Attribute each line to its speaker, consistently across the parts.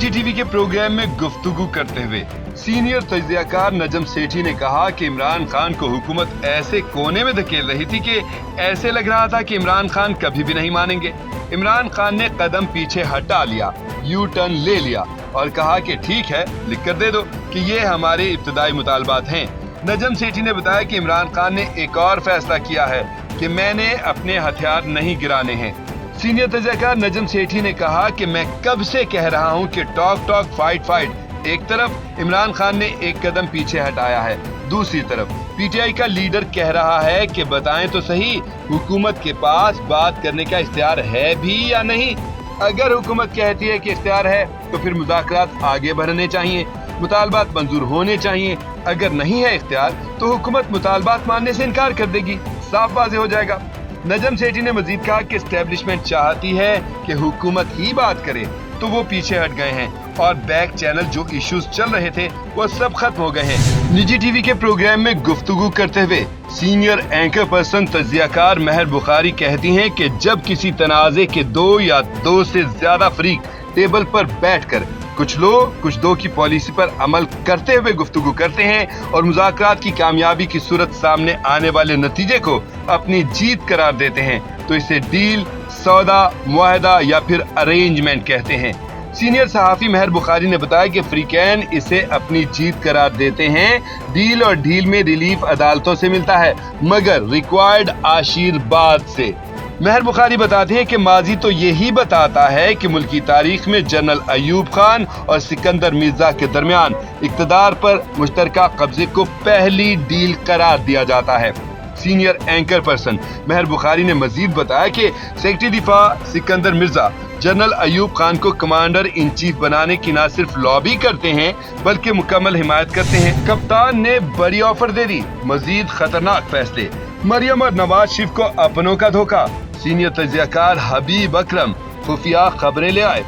Speaker 1: निजी टीवी के प्रोग्राम में गुफ्तगू करते हुए सीनियर तज्जियाकार नजम सेठी ने कहा कि इमरान खान को हुकूमत ऐसे कोने में धकेल रही थी कि ऐसे लग रहा था कि इमरान खान कभी भी नहीं मानेंगे। इमरान खान ने कदम पीछे हटा लिया, यू टर्न ले लिया और कहा कि ठीक है, लिख कर दे दो कि ये हमारे इब्तदाई मुतालबात हैं। नजम सेठी ने बताया कि इमरान खान ने एक और फैसला किया है कि मैंने अपने हथियार नहीं गिराने हैं। सीनियर तज्जियाकार नजम सेठी ने कहा कि मैं कब से कह रहा हूं कि टॉक टॉक फाइट फाइट। एक तरफ इमरान खान ने एक कदम पीछे हटाया है, दूसरी तरफ पीटीआई का लीडर कह रहा है कि बताएं तो सही, हुकूमत के पास बात करने का इख्तियार है भी या नहीं। अगर हुकूमत कहती है कि इख्तियार है तो फिर मुज़ाकरात आगे बढ़ने चाहिए, मुतालबात मंजूर होने चाहिए। अगर नहीं है इख्तियार तो हुकूमत मुतालबात मानने से इनकार कर देगी, साफ वाज़ेह हो जाएगा। नजम सेठी ने मजीद कहा कि एस्टेब्लिशमेंट चाहती है कि हुकूमत ही बात करे, तो वो पीछे हट गए हैं और बैक चैनल जो इश्यूज चल रहे थे वो सब खत्म हो गए हैं। निजी टीवी के प्रोग्राम में गुफ्तगू करते हुए सीनियर एंकर पर्सन तज्जियाकार महर बुखारी कहती हैं कि जब किसी तनाज़े के दो या दो से ज्यादा फरीक टेबल पर बैठकर कुछ लोग कुछ दो की पॉलिसी पर अमल करते हुए गुफ्तगू करते हैं और मुज़ाकरात की कामयाबी की सूरत सामने आने वाले नतीजे को अपनी जीत करार देते हैं, तो इसे डील, सौदा, मुआहदा या फिर अरेंजमेंट कहते हैं। सीनियर सहाफी महर बुखारी ने बताया कि फ्रीकैन इसे अपनी जीत करार देते हैं। डील और ढील में रिलीफ अदालतों से मिलता है, मगर रिक्वायर्ड आशीर्वाद से। महर बुखारी बताते हैं कि माजी तो यही बताता है कि मुल्की तारीख में जनरल अयूब खान और सिकंदर मिर्जा के दरमियान इक्तदार पर मुश्तरका कब्जे को पहली डील करार दिया जाता है। सीनियर एंकर पर्सन महर बुखारी ने मजीद बताया कि सेक्रेटरी दिफा सिकंदर मिर्जा जनरल अयूब खान को कमांडर इन चीफ बनाने की न सिर्फ लॉबी करते हैं बल्कि मुकम्मल हिमायत करते हैं। कप्तान ने बड़ी ऑफर दे दी, मजीद खतरनाक फैसले, मरियम और नवाज शरीफ को अपनों का धोखा। सीनियर तज्जियाकार हबीब अकरम खुफिया खबरें ले आए।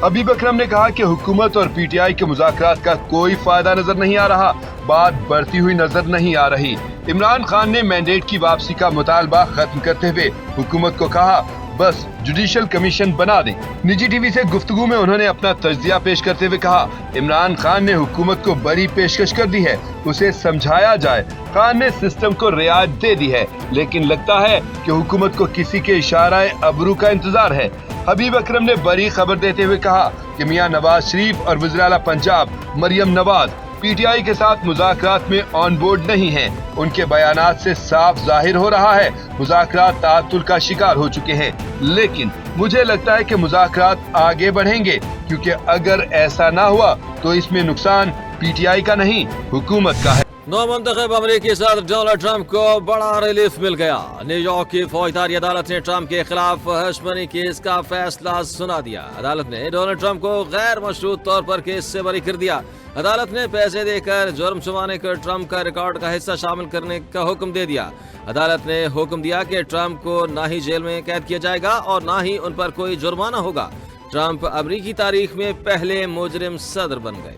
Speaker 1: हबीब अकरम ने कहा कि हुकूमत और पीटीआई के मुज़ाकरात का कोई फायदा नजर नहीं आ रहा, बात बढ़ती हुई नजर नहीं आ रही। इमरान खान ने मैंडेट की वापसी का मुतालबा खत्म करते हुए हुकूमत को कहा बस जुडिशल कमीशन बना दें। निजी टीवी से गुफ्तगू में उन्होंने अपना तज्जिया पेश करते हुए कहा इमरान खान ने हुकूमत को बड़ी पेशकश कर दी है, उसे समझाया जाए। खान ने सिस्टम को रियायत दे दी है, लेकिन लगता है कि हुकूमत को किसी के इशारे अबरू का इंतजार है। हबीब अकरम ने बड़ी खबर देते हुए कहा कि मियां नवाज शरीफ और वज़ीर आला पंजाब मरियम नवाज पीटीआई के साथ मुज़ाकरात में ऑन बोर्ड नहीं हैं। उनके बयानात से साफ जाहिर हो रहा है मुज़ाकरात ताअत्तुल का शिकार हो चुके हैं। लेकिन मुझे लगता है कि मुज़ाकरात आगे बढ़ेंगे, क्योंकि अगर ऐसा ना हुआ तो इसमें नुकसान पीटीआई का नहीं, हुकूमत का है।
Speaker 2: नौमंतखब अमरीकी सदर डोनाल्ड ट्रंप को बड़ा रिलीफ मिल गया। न्यूयॉर्क की फौजदारी अदालत ने ट्रंप के खिलाफ हश मनी केस का फैसला सुना दिया। अदालत ने डोनाल्ड ट्रंप को गैर मशरूत तौर पर केस से बरी कर दिया। अदालत ने पैसे देकर जुर्म छुपाने कर ट्रंप का रिकॉर्ड का हिस्सा शामिल करने का हुक्म दे दिया। अदालत ने हुक्म दिया कि ट्रंप को ना ही जेल में कैद किया जाएगा और ना ही उन पर कोई जुर्माना होगा। ट्रंप अमरीकी तारीख में पहले मुजरिम सदर बन गए।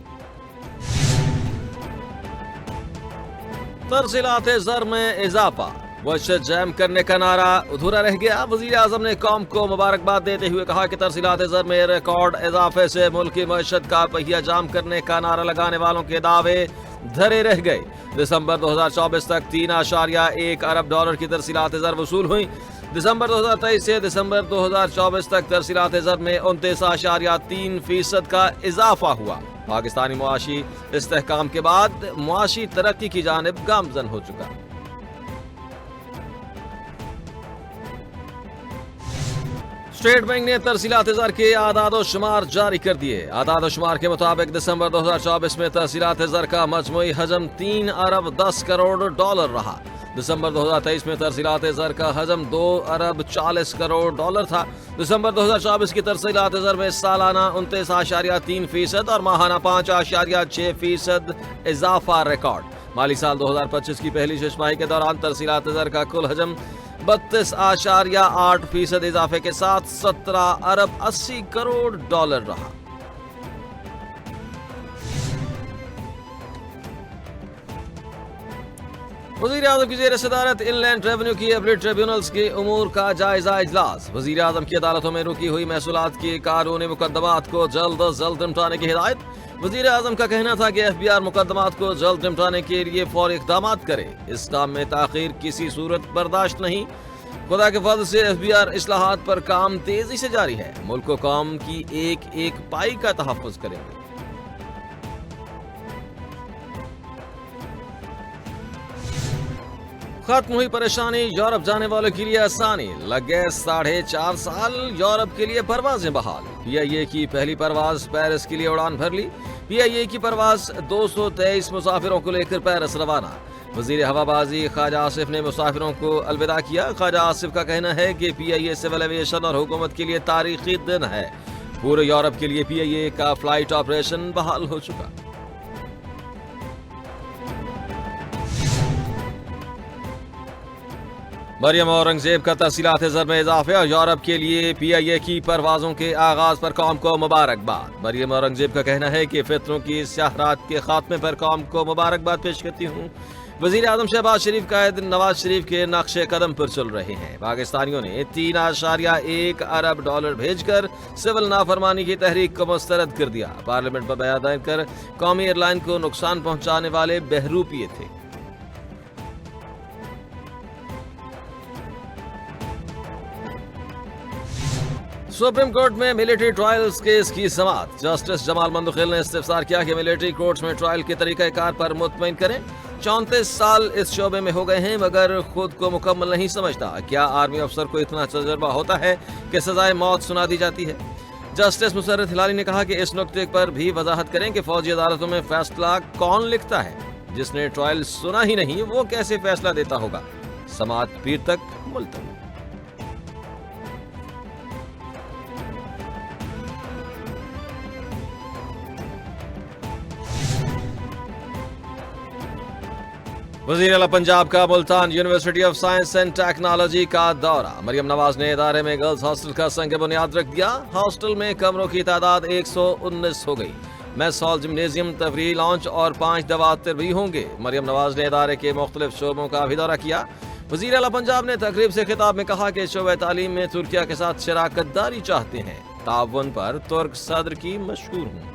Speaker 2: तरसीलात ज़र में इजाफा, मशत जैम करने का नारा अधूरा रह गया। वज़ीर आज़म ने कौम को मुबारकबाद देते हुए कहा कि तरसीलात ज़र में रिकॉर्ड इजाफे से मुल्क की मशत का पहिया जाम करने का नारा लगाने वालों के दावे धरे रह गए। दिसंबर 2024 तक 3.1 अरब डॉलर की तरसीलात ज़र वसूल हुई। दिसंबर 2023 से दिसंबर 2024 तक तरसीलात ज़र में 29.3% का इजाफा हुआ। पाकिस्तानी मुआशी इस्तेहकाम के बाद मुआशी तरक्की की जानिब गामजन हो चुका। स्टेट बैंक ने तरसीलात ज़र के आदाद शुमार जारी कर दिए। आदाद शुमार के मुताबिक दिसंबर 2024 में तरसीलात ज़र का मजमूई हजम 3 अरब 10 करोड़ डॉलर रहा। दिसंबर 2023 में तरसीलात ज़र का हजम 2 अरब 40 करोड़ डॉलर था। दिसंबर 2024 की तरसीलात ज़र में सालाना 29.3% और माहाना 5.6% इजाफा रिकॉर्ड। माली साल 2025 की पहली छमाही के दौरान तरसीलात ज़र का कुल हजम 32.8% इजाफे के साथ 17 अरब 80 करोड़ डॉलर रहा। वजीर आजम की जेर सदारत इनलैंड रेवेन्यू की अपीलेट ट्रिब्यूनल्स के उमूर का जायजा इजलास। वजीर आजम की अदालतों में रुकी हुई महसूलात की कानूनी मुकदमात को जल्द अज जल्द निपटाने की हिदायत। वजीर आजम का कहना था कि FBI मुकदमात को जल्द निपटाने के लिए फौरी इक़दाम करे। इस काम में ताख़ीर किसी सूरत बर्दाश्त नहीं। खुदा के फضل से FBI इस्लाहात पर काम तेजी से जारी है। मुल्क को कौम की एक एक पाई का तहफ़्फ़ुज़ करेंगे। खत्म हुई परेशानी, यूरोप जाने वालों के लिए आसानी। लग गए 4.5 साल, यूरोप के लिए परवाजें बहाल। PIA की पहली परवाज पेरिस के लिए उड़ान भर ली। PIA की परवाज 223 मुसाफिरों को लेकर पेरिस रवाना। वजीर हवाबाजी ख्वाजा आसिफ ने मुसाफिरों को अलविदा किया। ख्वाजा आसिफ का कहना है कि PIA सिविल एविएशन और हुकूमत के लिए तारीखी दिन है। पूरे यूरोप के लिए PIA का फ्लाइट ऑपरेशन बहाल हो चुका। मरियम औरंगजेब का तरसीलात ज़र में इजाफे और यूरोप के लिए PIA की परवाज़ों के आगाज पर कौम को मुबारकबाद। मरियम औरंगजेब का कहना है कि फितरों की स्याहरात के खात्मे पर कौम को मुबारकबाद पेश करती हूँ। वज़ीर आज़म शहबाज शरीफ कायद नवाज शरीफ के नक्शे कदम पर चल रहे हैं। पाकिस्तानियों ने $3.1 अरब भेजकर सिविल नाफरमानी की तहरीक को मुस्तरद कर दिया। पार्लियामेंट पर बयान दायर कर कौमी एयरलाइन को नुकसान पहुँचाने वाले बहरूपिये थे। सुप्रीम कोर्ट में मिलिट्री ट्रायल्स केस की समाअत। जस्टिस जमाल मंदुखिल ने इस्तिफसार किया कि मिलिट्री कोर्ट्स में ट्रायल के तरीक़ाकार पर मुतमईन करें। 34 साल इस शोबे में हो गए हैं मगर खुद को मुकम्मल नहीं समझता। क्या आर्मी अफसर को इतना तजर्बा होता है कि सजाए मौत सुना दी जाती है? जस्टिस मुसर्रत हिलाली ने कहा कि इस नुक्ते पर भी वजाहत करें कि फौजी अदालतों में फैसला कौन लिखता है। जिसने ट्रायल सुना ही नहीं वो कैसे फैसला देता होगा। समाअत पीर तक मुलतवी। वज़ीर आला पंजाब का Multan university of science and technology का दौरा। मरियम नवाज ने इदारे में गर्ल्स हॉस्टल का संग बुनियाद रख दिया। हॉस्टल में कमरों की तादाद 119 हो गई। मेस हॉल, जिम्नेजियम, तफरीही लॉन्च और 5 दवातर भी होंगे। मरियम नवाज ने इदारे के मुख्तलिफ शोबों का भी दौरा किया। वज़ीर आला पंजाब ने तकरीब से खिताब में कहा कि शोबे तालीम में तुर्किया के साथ शराकत दारी चाहते हैं। ताउन पर तुर्क सदर की मशहूर हूँ।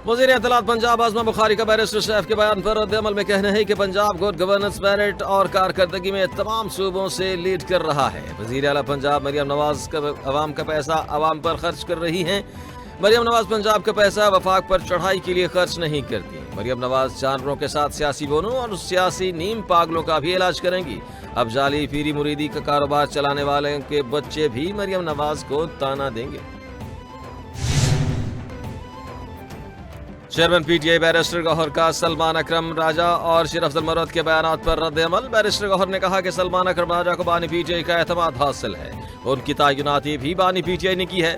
Speaker 2: वज़ीर इत्तलात पंजाब आज़मा बुखारी का बैरिस्टर सैफ के बयान पर रद्द-ए-अमल में कहना है कि पंजाब गुड गवर्नेंस, मेरिट और कारकर्दगी में तमाम सूबों से लीड कर रहा है। वज़ीर आला पंजाब मरियम नवाज अवाम का पैसा अवाम पर खर्च कर रही हैं। मरियम नवाज पंजाब का पैसा वफाक पर चढ़ाई के लिए खर्च नहीं करती। मरियम नवाज जानवरों के साथ सियासी बोनों और सियासी नीम पागलों का भी इलाज करेंगी। अब जाली पीरी मुरीदी का कारोबार चलाने वाले के बच्चे भी मरियम नवाज को ताना देंगे। चेयरमैन PTI बैरिस्टर गौहर का सलमान अकरम राजा और शेर अफजल मरद के बयानात पर रद्द-ए-अमल। बैरिस्टर गौहर ने कहा कि सलमान अकरम राजा को बानी PTI का एतमाद हासिल है। उनकी तायुनाती भी बानी PTI ने की है।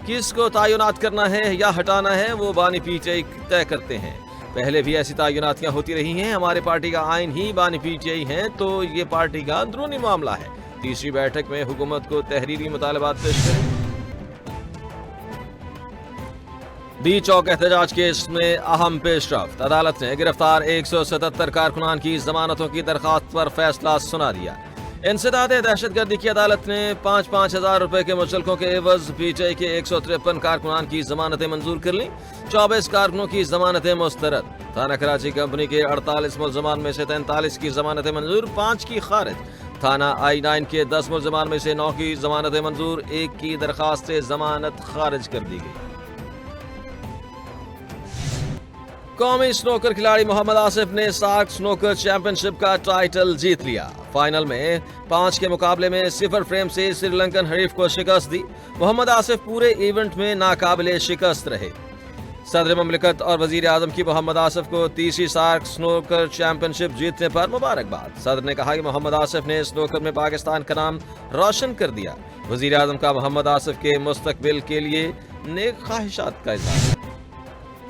Speaker 2: किसको तायुनात करना है या हटाना है वो बानी PTI तय करते हैं। पहले भी ऐसी तायुनातियां होती रही हैं। हमारे पार्टी का आइन ही बानी PTI है तो ये पार्टी का अंदरूनी मामला है। तीसरी बैठक में हुकूमत को तहरीरी मुतालबात पेश करें। डी चौक एहतजाज केस में अहम पेशरफ्त। अदालत ने गिरफ्तार 177 कारकुनान की जमानतों की दरखास्त पर फैसला सुना दिया। इंसदाद दहशतगर्दी की अदालत ने 5-5 हजार रुपए के मुचलकों के एवज PTI के 153 कारकुनान की जमानतें मंजूर कर ली। 24 कारकुनों की जमानतें मुस्तरद। थाना कराची कंपनी के 48 मुलजमान में से 43 की जमानतें मंजूर, 5 की खारिज। थाना I9 के 10 मुलजमान में से 9 की जमानतें मंजूर, 1 की दरखास्त से जमानत खारिज कर दी गई। कौमी स्नोकर खिलाड़ी मोहम्मद आसिफ ने सार्क स्नोकर चैंपियनशिप का टाइटल जीत लिया। फाइनल में 5 के मुकाबले में 0 फ्रेम से श्रीलंकन हरीफ को शिकस्त दी। मोहम्मद आसिफ पूरे इवेंट में नाकाबिले शिकस्त रहे। सदर ममलिकत और वजीर आजम की मोहम्मद आसिफ को तीसरी सार्क स्नोकर चैंपियनशिप जीतने पर मुबारकबाद। सदर ने कहा कि मोहम्मद आसिफ ने स्नोकर में पाकिस्तान का नाम रोशन कर दिया। वजीर आजम का मोहम्मद आसिफ के मुस्तकबिल के लिए नेक ख्वाहिशात का इज़हार।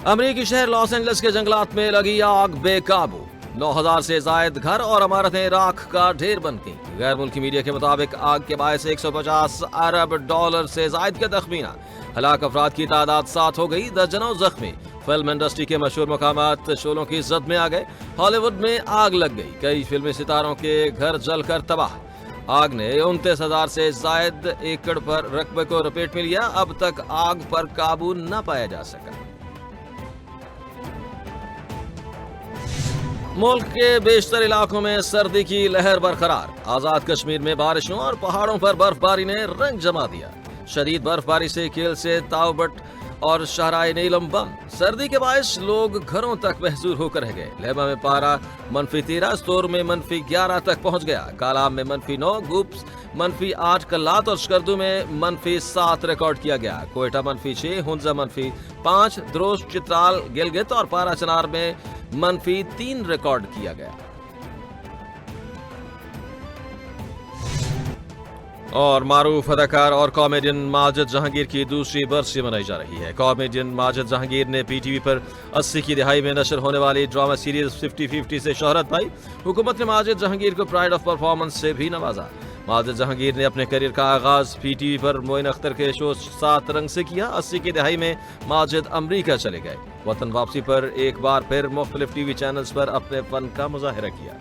Speaker 2: अमरीकी शहर लॉस एंजल्स के जंगलात में लगी आग बेकाबू। 9,000 से जायद घर और इमारतें राख का ढेर बन गईं। गैर मुल्की मीडिया के मुताबिक आग के बायस $150 अरब से जायद का तखमीना। हलाक अफराद की तादाद 7 हो गई, दर्जनों जख्मी। फिल्म इंडस्ट्री के मशहूर मकामात शोलों की जद में आ गए। हॉलीवुड में आग लग गई, कई फिल्मी सितारों के घर जलकर तबाह। आग ने 29,000 से जायद एकड़ पर रकबे को लपेट में लिया। अब तक आग पर काबू न पाया जा सका। मुल्क के बेशतर इलाकों में सर्दी की लहर बरकरार। आजाद कश्मीर में बारिशों और पहाड़ों पर बर्फबारी ने रंग जमा दिया। शदीद बर्फबारी से केल से ताउबट और शहराए नीलम बंद। सर्दी के बायस लोग घरों तक महजूर होकर रह गए। लेबा में पारा -13, स्तोर में -11 तक पहुंच गया। कालाम में -9, गुप्स -8, कल्लात और शकरदू में -7 रिकॉर्ड किया गया। कोयटा -6, हुंजा -5, द्रोश, चित्राल, गिलगित और पारा चनार में -3 रिकॉर्ड किया गया। और मारूफ अदाकार और कॉमेडियन माजिद जहांगीर की दूसरी बरसी मनाई जा रही है। कॉमेडियन माजिद जहांगीर ने पीटीवी पर 80 की दिहाई में नशर होने वाली ड्रामा सीरीज 50-50 से शोहरत पाई। हुकूमत ने माजिद जहांगीर को प्राइड ऑफ परफॉर्मेंस से भी नवाजा। माजिद जहांगीर ने अपने करियर का आगाज पीटीवी पर मोइन अख्तर के शो 7 रंग से किया। 80 की दिहाई में माजिद अमरीका चले गए। वतन वापसी पर एक बार फिर मुख्तलिफ टीवी चैनल्स पर अपने फन का मुजाहिरा किया।